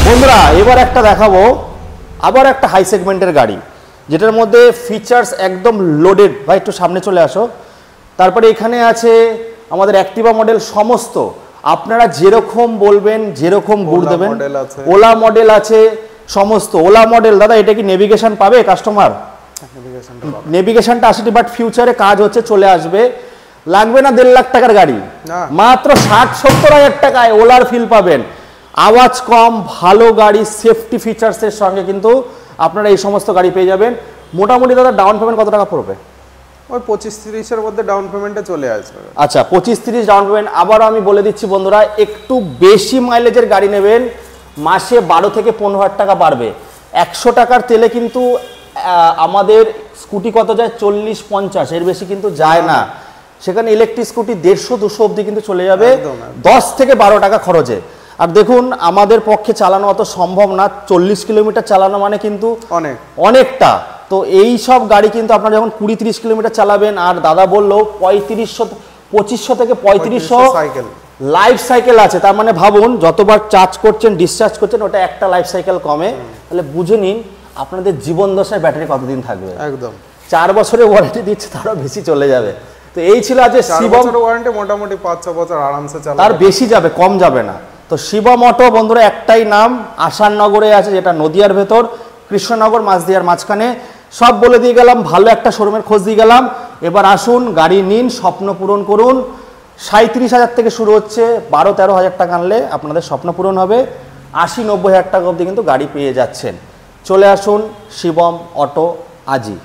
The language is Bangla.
বন্ধুরা এবার একটা দেখাবো, আবার একটা হাই সেগমেন্টের গাড়ি, যেটার মধ্যে ফিচার্স একদম লোডেড। ভাই একটু সামনে চলে আসো। তারপরে এখানে আছে আমাদের অ্যাক্টিভা মডেল সমস্ত, আপনারা যেরকম বলবেন যেরকম গুড় দেবেন। ওলা মডেল আছে সমস্ত। ওলা মডেল দাদা, এটা কি নেভিগেশন পাবে কাস্টমার? নেভিগেশনটা আসেনি, বাট ফিউচারে কাজ হচ্ছে, চলে আসবে। লাগবে না 1.5 লাখ টাকার গাড়ি, মাত্র 60-70 হাজার টাকায় ওলার ফিল পাবেন। আওয়াজ কম, ভালো গাড়ি, সেফটি ফিচার্সের সঙ্গে কিন্তু আপনারা এই সমস্ত গাড়ি পেয়ে যাবেন। মোটামুটি দাদা ডাউন পেমেন্ট কত টাকা পড়বে? ওই 25-30 এর মধ্যে ডাউন পেমেন্টে চলে আসবে। আচ্ছা 25-30 ডাউন পেমেন্ট। আবারও আমি বলে দিচ্ছি বন্ধুরা, একটু বেশি মাইলেজের গাড়ি নেবেন, মাসে 12 থেকে 15 হাজার টাকা বাড়বে। 100 টাকার তেলে কিন্তু আমাদের স্কুটি কত যায়? 40-50, এর বেশি কিন্তু যায় না। সেখানে ইলেকট্রিক স্কুটি 150-200 অবধি কিন্তু চলে যাবে 10 থেকে 12 টাকা খরচে। আর দেখুন আমাদের পক্ষে চালানো অত সম্ভব না, 40 কিলোমিটার চালানো মানে কিন্তু অনেকটা। তো এই সব গাড়ি কিন্তু আপনারা যখন 20-30 কিলোমিটার চালাবেন, আর দাদা বললো 2500 থেকে 3500 লাইফ সাইকেল আছে, তার মানে ভাবুন যতবার চার্জ করছেন ডিসচার্জ করছেন ওটা একটা লাইফ সাইকেল কমে। তাহলে বুঝে নিন আপনাদের জীবন দশায় ব্যাটারি কতদিন থাকবে। একদম 4 বছরের ওয়ারেন্টি দিচ্ছে, তারও বেশি চলে যাবে। তো এই ছিল আজ শিবম ওয়ারেন্টি, মোটামুটি 5-6 বছর আরামসে চালাবে, তার বেশি যাবে, কম যাবে না। তো শিবম অটো বন্ধুরা একটাই নাম, আসাননগরে আছে, যেটা নদিয়ার ভেতর, কৃষ্ণনগর মাঝদিয়ার মাঝখানে। সব বলে দিয়ে গেলাম, ভালো একটা শোরুমের খোঁজ দিয়ে গেলাম। এবার আসুন গাড়ি নিন, স্বপ্ন পূরণ করুন। 37 হাজার থেকে শুরু হচ্ছে, 12-13 হাজার টাকা আনলে আপনাদের স্বপ্ন পূরণ হবে। 80-90 হাজার টাকা অবধি কিন্তু গাড়ি পেয়ে যাচ্ছেন। চলে আসুন শিবম অটো আজই।